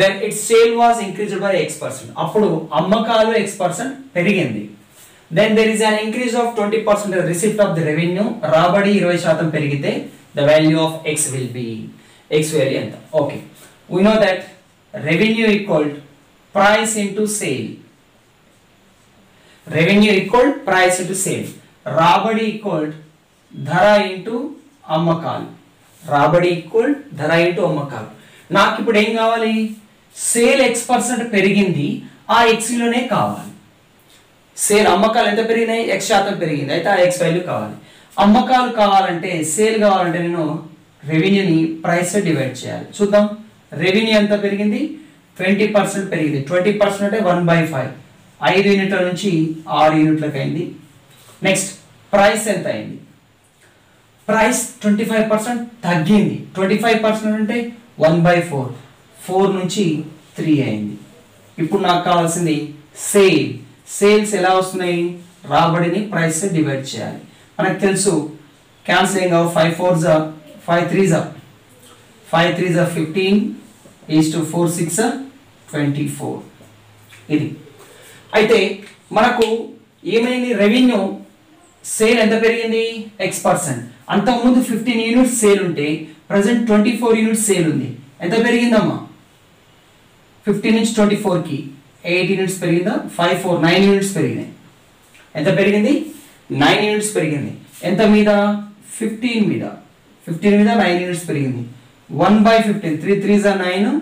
then its sale was increased by X%. అప్పుడు అమ్మకాలు X% పెరిగింది. then there is an increase of 20% receipt of the revenue. రాబడి 20% పెరిగితే the value of X will be X value ఎంత? okay, we know that revenue equal price into sale. revenue equal price into sale. రాబడి equal ధర into అమ్మకాలు. రాబడి equal ధర into అమ్మకాలు. నాకు ఇప్పుడు ఏం కావాలి? సేల్ X% పెరిగింది, ఆ X లోనే కావాలి. సేల్ అమ్మకాలు ఎంత పెరిగినాయి? X% పెరిగింది, అయితే ఆ X వాల్యూ కావాలి. అమ్మకాలు కావాలంటే, సేల్ కావాలంటే నేను రెవెన్యూని ప్రైస్ డివైడ్ చేయాలి. చూద్దాం. రెవెన్యూ ఎంత పెరిగింది? 20% పెరిగింది. 20% అంటే 1/5. 5 యూనిట్ల నుంచి 6 యూనిట్లకు అయింది. నెక్స్ట్, ప్రైస్ ఎంత అయింది? ప్రైస్ 25% తగ్గింది. 25% అంటే 1/4. 4 నుంచి 3 అయింది. ఇప్పుడు నాకు కావాల్సింది సేల్. సేల్స్ ఎలా వస్తున్నాయి? రాబడిని ప్రైస్ డివైడ్ చేయాలి. మనకు తెలుసు cancelling 5 4s 5 3s 5 3s 15 is to 4 6 24. ఇది అయితే మనకు ఏమైంది, రెవెన్యూ సేల్ ఎంత పెరిగింది, X%. అంతకుముందు 15 యూనిట్స్ సేల్ ఉంటే ప్రజెంట్ 24 యూనిట్స్ సేల్ ఉంది. ఎంత పెరిగిందమ్మా, 15 నుంచి 24కి 8 యూనిట్స్ పెరిగిందా, 9 యూనిట్స్ పెరిగినాయి. ఎంత పెరిగింది, 9 యూనిట్స్ పెరిగింది. ఎంత మీద, 15 మీద 9 యూనిట్స్ పెరిగింది. 1/15, 3 3s are 9,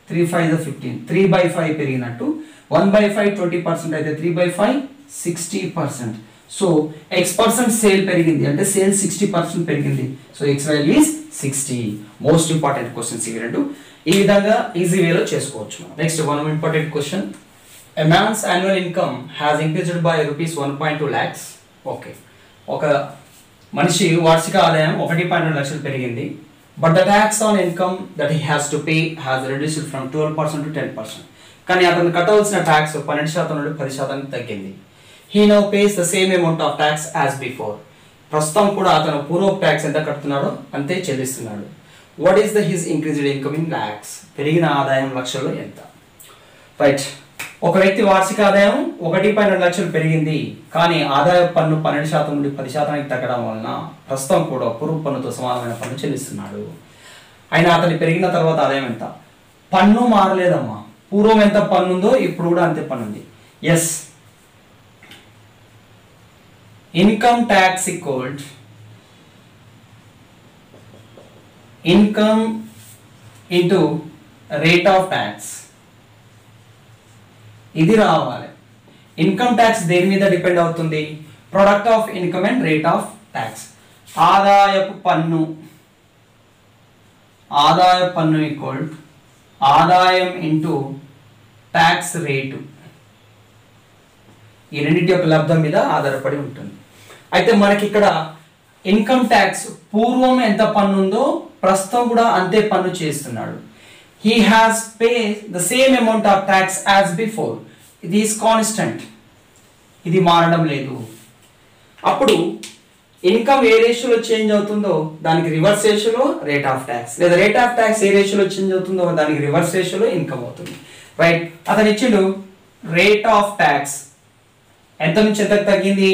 3 5s are 15, 3/5 పెరిగినట్టు. 1/5 20% అయితే 3/5 60%. సో X% సేల్ పెరిగింది అంటే సేల్ 60% పెరిగింది. So X value is 60. Most important questions ఇవి రెండు. ఈ విధంగా ఈజీ వేలో చేసుకోవచ్చు. Next one important question, a man's annual income has increased by rupees 1.2 lakhs. Okay, ఒక మనిషి వార్షిక ఆదాయం 1.2 లక్షలు పెరిగింది. But the tax on income that he has to pay has reduced from 12% to 10%. కానీ అతను కట్టవలసిన ట్యాక్స్ 12% నుండి 10% తగ్గింది. He now pays the same amount of tax as before. ప్రస్తుతం కూడా అతను పూర్వపు ట్యాక్స్ ఎంత కడుతున్నాడో అంతే చెల్లిస్తున్నాడు. What is the his increased income in lakhs? పెరిగిన ఆదాయం లక్షల్లో ఎంత? రైట్, ఒక వ్యక్తి వార్షిక ఆదాయం 1.2 లక్షలు పెరిగింది, కానీ ఆదాయ పన్ను 12% నుండి 10% తగ్గడం వలన ప్రస్తుతం కూడా పూర్వ పన్నుతో సమానమైన పన్ను చెల్లిస్తున్నాడు. అయినా అతని పెరిగిన తర్వాత ఆదాయం ఎంత? పన్ను మారలేదమ్మా, పూర్వం ఎంత పన్ను ఉందో ఇప్పుడు కూడా అంతే పన్ను ఉంది. Yes, income tax equal income into rate of tax. ఇది రావాలి. ఇన్కమ్ ట్యాక్స్ దేని మీద డిపెండ్ అవుతుంది? Product of income and rate of tax. ఆదాయపు పన్ను ఈక్వల్ ఆదాయం ఇంటూ ట్యాక్స్ రేటు. ఈ రెండింటి యొక్క లబ్ధం మీద ఆధారపడి ఉంటుంది. అయితే మనకి ఇక్కడ ఇన్కమ్ ట్యాక్స్ పూర్వం ఎంత పన్ను ఉందో ప్రస్తుతం కూడా అంతే పన్ను చేస్తున్నాడు. He has paid the same amount of tax as before. It is constant. ఇది మారడం లేదు. అప్పుడు ఇన్కమ్ ఏ రేషియోలో చేంజ్ అవుతుందో దానికి రివర్స్ రేషియోలో రేట్ ఆఫ్ ట్యాక్స్, లేదా రేట్ ఆఫ్ ట్యాక్స్ ఏ రేషియోలో చేంజ్ అవుతుందో దానికి రివర్స్ రేషియోలో ఇన్కమ్ అవుతుంది. రైట్, అతను ఇచ్చిండు రేట్ ఆఫ్ ట్యాక్స్ ఎంత నుంచి ఎంతకు తగ్గింది?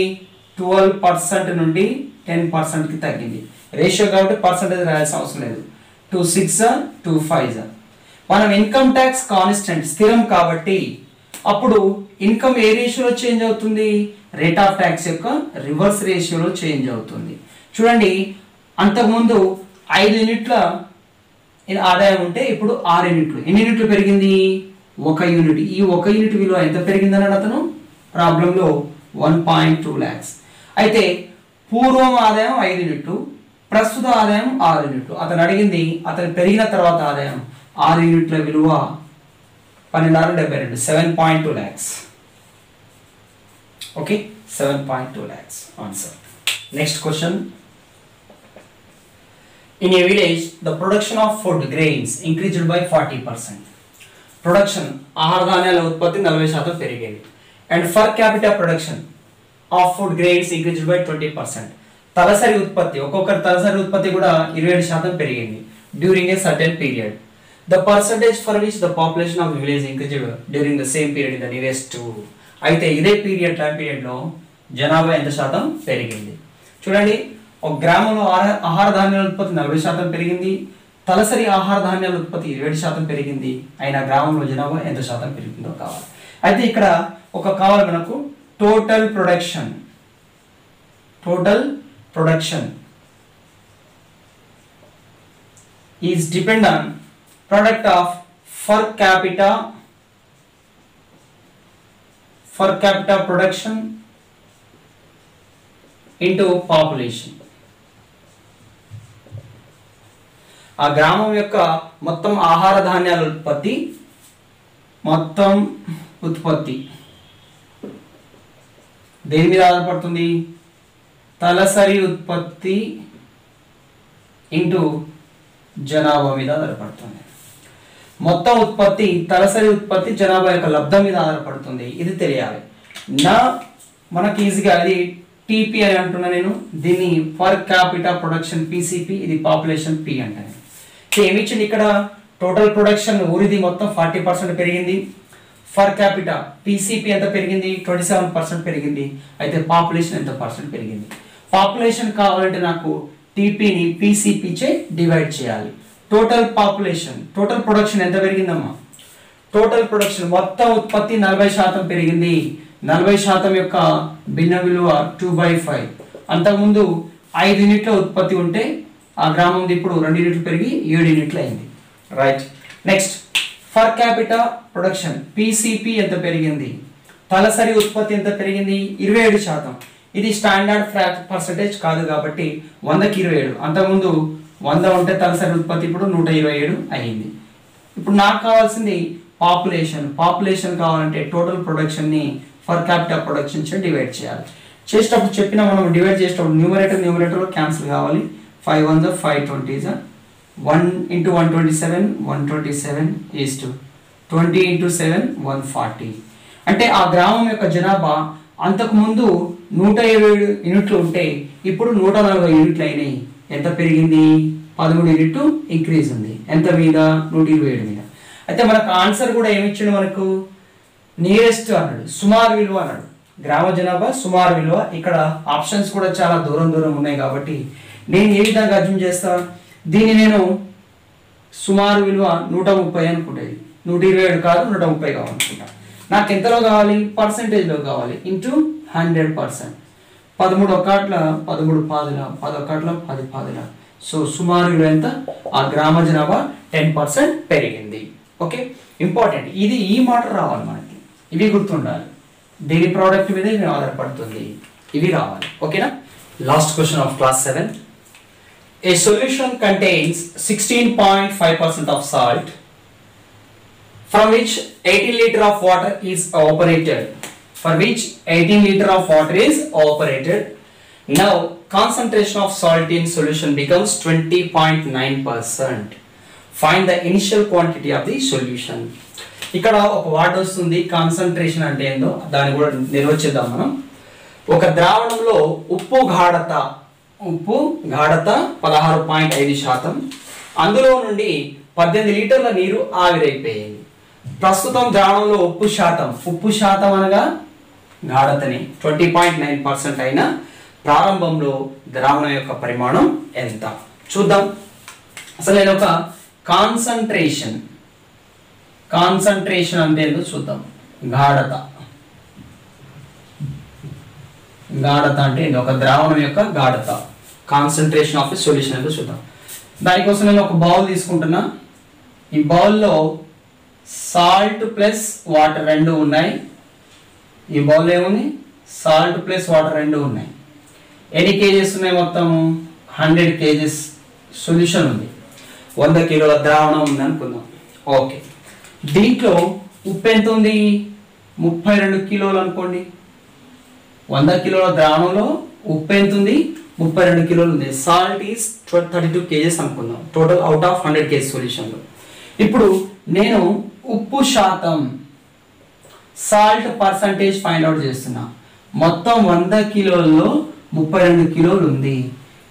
12% నుండి 10%కి తగ్గింది. రేషియో కాబట్టి పర్సంటేజ్ రాయాల్సిన అవసరం లేదు. 2 6 2 5. మనం ఇన్కమ్ ట్యాక్స్ కాన్స్టెంట్ స్థిరం కాబట్టి అప్పుడు ఇన్కమ్ ఏ రేషియోలో చేంజ్ అవుతుంది? రేట్ ఆఫ్ ట్యాక్స్ యొక్క రివర్స్ రేషియోలో చేంజ్ అవుతుంది. చూడండి, అంతకుముందు 5 యూనిట్ల ఆదాయం ఉంటే ఇప్పుడు 6 యూనిట్లు. ఎన్ని యూనిట్లు పెరిగింది? 1 యూనిట్. ఈ 1 యూనిట్ విలువ ఎంత పెరిగిందని అతను ప్రాబ్లంలో 1.2 lakhs. అయితే పూర్వం ఆదాయం 5 యూనిట్లు, ప్రస్తుత ఆదాయం 6 యూనిట్లు. అతను అడిగింది అతను పెరిగిన తర్వాత ఆదాయం 6 యూనిట్ల విలువ 12.72 7.2 lakhs. Okay, 7.2 lakhs answer. Next question, in a village the production of food grains increased by 40%. Production ఆహార ధాన్యాల ఉత్పత్తి 40% పెరిగింది. And for capital production of food grains increased by 20%. తలసరి ఉత్పత్తి, ఒక్కొక్కరి తలసరి ఉత్పత్తి కూడా 27% పెరిగింది during a certain period. The percentage for which the population of village increased during the same period in the nearest. అయితే ఇదే టైం పీరియడ్లో జనాభా ఎంత శాతం పెరిగింది? చూడండి, ఒక గ్రామంలో ఆహార ధాన్యాల ఉత్పత్తి 40% పెరిగింది, తలసరి ఆహార ధాన్యాల ఉత్పత్తి 27% పెరిగింది. అయినా గ్రామంలో జనాభా ఎంత శాతం పెరిగిందో కావాలి. అయితే ఇక్కడ కావాలి మనకు total production is depend on product of per capita production into population. ఆ గ్రామం యొక్క మొత్తం ఆహార ధాన్యాల ఉత్పత్తి దేని మీద ఆధారపడుతుంది? తలసరి ఉత్పత్తి ఇంటూ జనాభా మీద ఆధారపడుతుంది. మొత్తం ఉత్పత్తి తలసరి ఉత్పత్తి జనాభా యొక్క లబ్ధం మీద ఆధారపడుతుంది. ఇది తెలియాలి. మనకి ఈజీగా అది టీపీ అని అంటున్నా నేను, దీన్ని పర్ క్యాపిటల్ ప్రొడక్షన్ పీసీపీ, ఇది పాపులేషన్ పి అంటాను. ఏమి ఇచ్చింది ఇక్కడ? టోటల్ ప్రొడక్షన్ ఊరిది మొత్తం 40% పెరిగింది. ఫర్ క్యాపిటా పీసీపీ ఎంత పెరిగింది? 27% పెరిగింది. అయితే పాపులేషన్ ఎంత పర్సెంట్ పెరిగింది? పాపులేషన్ కావాలంటే నాకు టీపీని పీసీపీ చే డివైడ్ చేయాలి. టోటల్ పాపులేషన్, టోటల్ ప్రొడక్షన్ ఎంత పెరిగిందమ్మా? టోటల్ ప్రొడక్షన్ మొత్తం ఉత్పత్తి 40% పెరిగింది. 40% యొక్క భిన్న విలువ 2/5. అంతకుముందు 5 యూనిట్ల ఉత్పత్తి ఉంటే ఆ గ్రామంది ఇప్పుడు 2 యూనిట్లు పెరిగి 7 యూనిట్లు అయింది. Right. Next for capita production PCP ఎంత పెరిగింది? తలసరి ఉత్పత్తి ఎంత పెరిగింది? 27%. ఇది స్టాండర్డ్ పర్సంటేజ్ కాదు కాబట్టి 100కి 27. అంతకుముందు 100 ఉంటే తలసరి ఉత్పత్తి ఇప్పుడు 127 అయింది. ఇప్పుడు నాకు కావాల్సింది పాపులేషన్. పాపులేషన్ కావాలంటే టోటల్ ప్రొడక్షన్ని ఫర్ క్యాపిటా ప్రొడక్షన్ చే డివైడ్ చేయాలి. చేసేటప్పుడు చెప్పిన మనం డివైడ్ చేసేటప్పుడు న్యూమరేటర్లో క్యాన్సిల్ కావాలి. 5 1 5 20 1 into 127 127 is to 20 into 7 140. అంటే ఆ గ్రామం యొక్క జనాభా అంతకుముందు 127 యూనిట్లు ఉంటే ఇప్పుడు 140 యూనిట్లు అయినాయి. ఎంత పెరిగింది? 13 యూనిట్లు ఇంక్రీజ్ ఉంది. ఎంత మీద? 127 మీద. అయితే మనకు ఆన్సర్ కూడా ఏమిచ్చాడు? మనకు నియరెస్ట్ అన్నాడు, సుమారు విలువ అన్నాడు. గ్రామ జనాభా సుమారు విలువ. ఇక్కడ ఆప్షన్స్ కూడా చాలా దూరం ఉన్నాయి కాబట్టి నేను ఏ విధంగా అర్థం చేస్తా? దీన్ని నేను సుమారు విలువ 130 అనుకుంటేది, 127 కాదు 130 కావాలనుకుంటా. నాకు ఎంతలో కావాలి? పర్సెంటేజ్లో కావాలి. ఇంటూ 100%. 13 ఒకట్ల 13 పాదుల, 10 ఒకట్ల 10 పాదుల. సో సుమారు విలువ ఎంత? ఆ గ్రామ జనాభా 10% పెరిగింది. Okay, important. ఇది ఈ మాట రావాలి మనకి, ఇవి గుర్తుండాలి. దీని ప్రోడక్ట్ మీద ఇది ఆధారపడుతుంది, ఇవి రావాలి. ఓకేనా? Last question of class 7. A solution contains 16.5% of salt from which 18 liter of water is evaporated. For which 18 liter of water is evaporated. Now concentration of salt in solution becomes 20.9%. Find the initial quantity of the solution. ఇక్కడ ఒక word వస్తుంది, concentration అంటే ఏందో దాన్ని కూడా నిర్వచిద్దాం మనం. ఒక ద్రావణంలో ఉప్పు గాఢత 16.5%. అందులో నుండి 18 లీటర్ల నీరు ఆవిరైపోయింది. ప్రస్తుతం ద్రావణంలో ఉప్పు శాతం అనగా గాఢతని 20.9% అయిన ప్రారంభంలో ద్రావణం యొక్క పరిమాణం ఎంత చూద్దాం. అసలు నేను ఒక కాన్సంట్రేషన్ అంటే ఏందో చూద్దాం. గాఢత అంటే ఏందో, ఒక ద్రావణం యొక్క గాఢత. కాన్సంట్రేషన్ ఆఫ్ ఎ సొల్యూషన్ ఏందో చూద్దాం. దానికోసం నేను ఒక బౌల్ తీసుకుంటున్నా. ఈ బౌల్లో సాల్ట్ ప్లస్ వాటర్ రెండు ఉన్నాయి. ఈ బౌల్ ఏముంది? సాల్ట్ ప్లస్ వాటర్ రెండు ఉన్నాయి. ఎన్ని కేజెస్ ఉన్నాయి? మొత్తం 100 కేజెస్ సొల్యూషన్ ఉంది. 100 కిలోల ద్రావణం ఉంది అనుకుందాం. ఓకే, దీంట్లో ఉప్పు ఎంత ఉంది? 32 కిలోలు అనుకోండి. 100 కిలోల ద్రావణంలో ఉప్పు ఎంత ఉంది? 32 కిలోలు ఉంది. సాల్ట్ ఈస్ 32 కేజెస్ అనుకుందాం టోటల్ అవుట్ ఆఫ్ 100 కేజెస్ సొల్యూషన్లో. ఇప్పుడు నేను ఉప్పు శాతం, సాల్ట్ పర్సంటేజ్ ఫైండ్ అవుట్ చేస్తున్నా. మొత్తం 100 కిలోల్లో 32 కిలోలు ఉంది.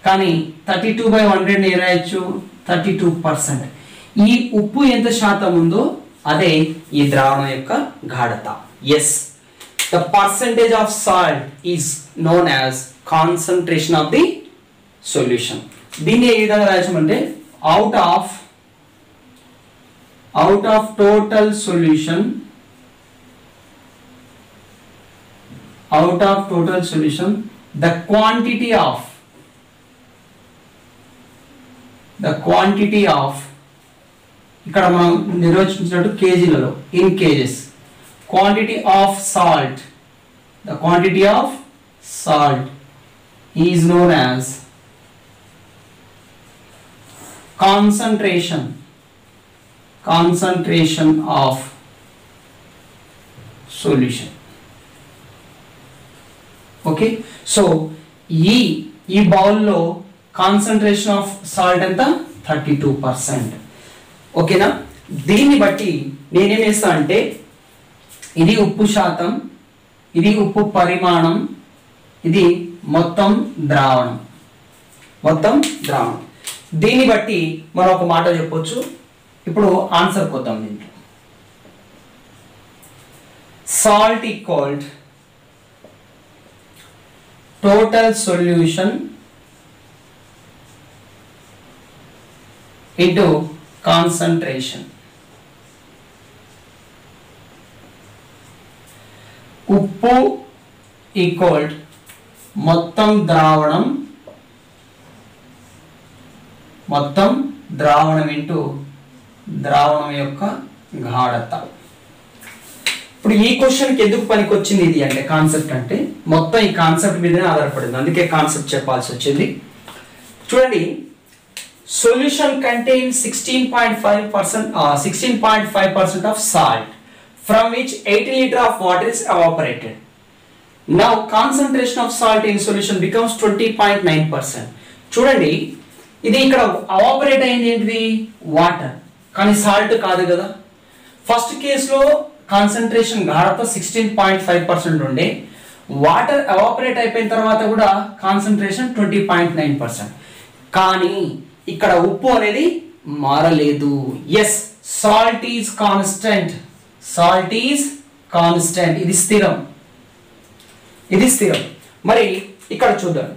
కానీ 32/100 ఏం రాయొచ్చు? 32%. ఈ ఉప్పు ఎంత శాతం ఉందో అదే ఈ ద్రావణం యొక్క గాఢత. Yes, the percentage of salt is known as concentration of the solution. దీన్ని ఏ విధంగా రాయమంటే out of total solution, the quantity of ఇక్కడ మనం నిర్వచించినట్టు కేజీలలో, in kgs. Quantity of salt, the quantity of salt is known as concentration of solution. Okay, so ఈ బౌల్లో concentration of salt ఎంత? 32%. ఓకేనా? దీన్ని బట్టి నేనేం చేస్తా అంటే ఇది ఉప్పు శాతం, ఇది ఉప్పు పరిమాణం, ఇది మొత్తం ద్రావణం. దీన్ని బట్టి మనం ఒక మాట చెప్పొచ్చు. ఇప్పుడు ఆన్సర్ కొద్దాం దీంట్లో. Salt equaled total solution into concentration. ఉప్పు ఈక్వల్డ్ మొత్తం ద్రావణం ఇంటూ ద్రావణం యొక్క గాఢత. ఇప్పుడు ఈ క్వశ్చన్కి ఎందుకు పనికి వచ్చింది ఇది అంటే కాన్సెప్ట్ అంటే మొత్తం ఈ కాన్సెప్ట్ మీదనే ఆధారపడింది, అందుకే కాన్సెప్ట్ చెప్పాల్సి వచ్చింది. చూడండి, solution contain 16.5% of salt from which 80 liters of water is evaporated. Now concentration of salt in solution becomes 20.9%. చూడండి, ఇది ఇక్కడ ఎవాపరేట్ అయింది ఏంటిది? వాటర్, కానీ సాల్ట్ కాదు కదా. ఫస్ట్ కేసులో కాన్సంట్రేషన్ గాఢత 16.5% ఉండే, వాటర్ ఎవాపరేట్ అయిపోయిన తర్వాత కూడా కాన్సంట్రేషన్ 20.9%. కానీ ఇక్కడ ఉప్పు అనేది మారలేదు. ఎస్, సాల్ట్ ఈజ్ కాన్స్టెంట్, ఇది స్థిరం. మరి ఇక్కడ చూద్దాం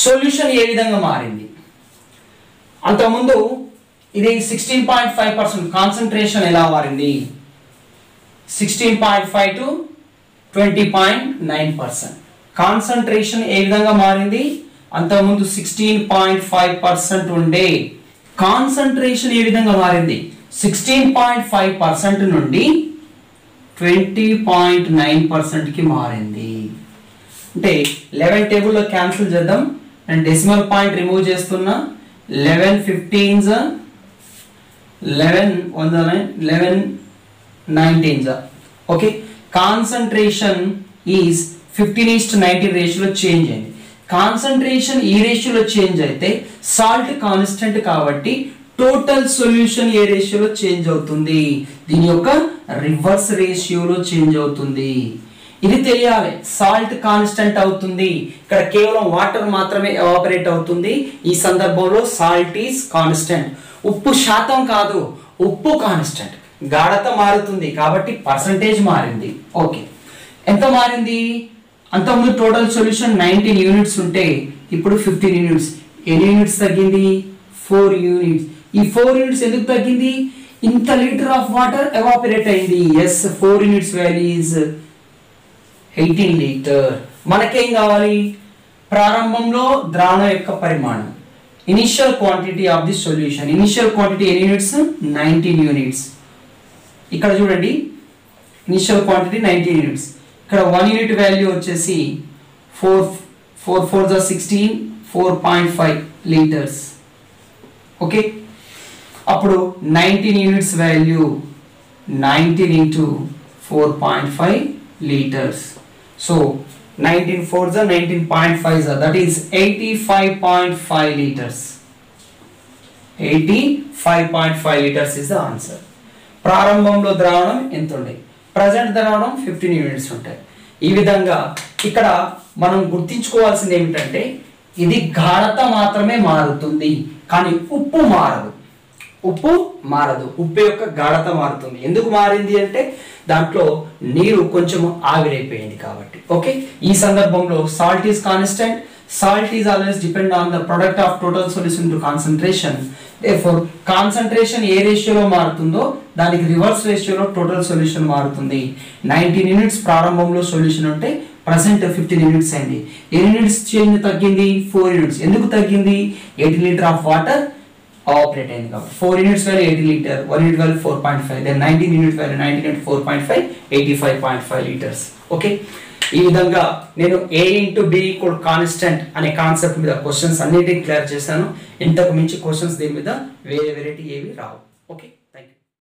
సొల్యూషన్ ఏ విధంగా మారింది. అంతకుముందు ఇది 16.5% కాన్సంట్రేషన్ ఎలా మారింది? 16.5 to 20.9%. కాన్సంట్రేషన్ ఏ విధంగా మారింది? అంతకుముందు 16.5% ఉండే కాన్సంట్రేషన్ ఏ విధంగా మారింది? 16.5% నుండి 20.9%కి మారింది. అంటే 11 టేబుల్లో క్యాన్సిల్ చేద్దాం, నేను డెసిమల్ పాయింట్ రిమూవ్ చేస్తున్నా. 11 15s 11 11 19s. Okay, concentration is 15:19 రేషియోలో చేంజ్ అయింది. కాన్సంట్రేషన్ ఈ రేషియోలో చేంజ్ అయితే సాల్ట్ కాన్స్టెంట్ కాబట్టి టోటల్ సొల్యూషన్ ఏ రేషియోలో చేంజ్ అవుతుంది? దీని యొక్క రివర్స్ రేషియోలో చేంజ్ అవుతుంది. ఇది తెలియాలి. సాల్ట్ కాన్స్టెంట్ అవుతుంది, ఇక్కడ కేవలం వాటర్ మాత్రమే ఎవాపరేట్ అవుతుంది. ఈ సందర్భంలో సాల్ట్ ఈజ్ కాన్స్టెంట్. ఉప్పు శాతం కాదు, ఉప్పు కాన్స్టెంట్. గాఢత మారుతుంది కాబట్టి పర్సంటేజ్ మారింది. ఓకే, ఎంత మారింది? అంతకుముందు టోటల్ సొల్యూషన్ 19 యూనిట్స్ ఉంటే ఇప్పుడు 15 యూనిట్స్. ఎన్ని యూనిట్స్ తగ్గింది? 4 యూనిట్స్. ఈ 4 యూనిట్స్ ఎందుకు తగ్గింది? ఇంత లీటర్ ఆఫ్ వాటర్ ఎవాపరేట్ అయింది. Yes, 4 units value is 18 litre. మనకేం కావాలి? ప్రారంభంలో ద్రావణం యొక్క పరిమాణం, initial quantity of the solution. Initial quantity ఎన్ని యూనిట్స్? 19 యూనిట్స్. ఇక్కడ చూడండి, ఇనిషియల్ క్వాంటిటీ 19 యూనిట్స్. ఇక్కడ 1 యూనిట్ వాల్యూ వచ్చేసి 4 4 16 4.5 లీటర్స్. ఓకే, అప్పుడు 19 units value 19 into 4.5 liters. So 19 4s are 19.5s, that is 85.5 liters. 85.5 liters is the answer. ప్రారంభంలో ద్రావణం ఎంత ఉండే? ప్రజెంట్ ద్రావణం 15 యూనిట్స్ ఉంటాయి. ఈ విధంగా ఇక్కడ మనం గుర్తించుకోవాల్సింది ఏమిటంటే ఇది గాఢత మాత్రమే మారుతుంది, కానీ ఉప్పు మారదు. ఉప్పు యొక్క గాఢత మారుతుంది. ఎందుకు మారింది అంటే దాంట్లో నీరు కొంచెం ఆవిరైపోయింది కాబట్టి. ఓకే, ఈ సందర్భంలో salt is constant. Salt is always depend on the product of total solution to concentration. Therefore concentration ఏ రేషియోలో మారుతుందో దానికి రివర్స్ రేషియోలో టోటల్ సొల్యూషన్ మారుతుంది. 19 యూనిట్స్ ప్రారంభంలో సొల్యూషన్ ఉంటే ప్రజెంట్ 15 యూనిట్స్ అయింది. ఎన్ని యూనిట్స్ చేంజ్ తగ్గింది? 4 యూనిట్స్. ఎందుకు తగ్గింది? 80 లీటర్ ఆఫ్ వాటర్ ఆపరేట్ అయింది కాబట్టి. 4 units value 80 litre, 1 unit value 4.5, then 19 unit value 19 into 4.5 85.5 litres. Okay, ఈ విధంగా నేను A into B equal constant అనే కాన్సెప్ట్ మీద క్వశ్చన్స్ అన్నిటిని క్లియర్ చేశాను. ఇంతకు మించి క్వశ్చన్స్ దీని మీద వేరే ఏవి రావు.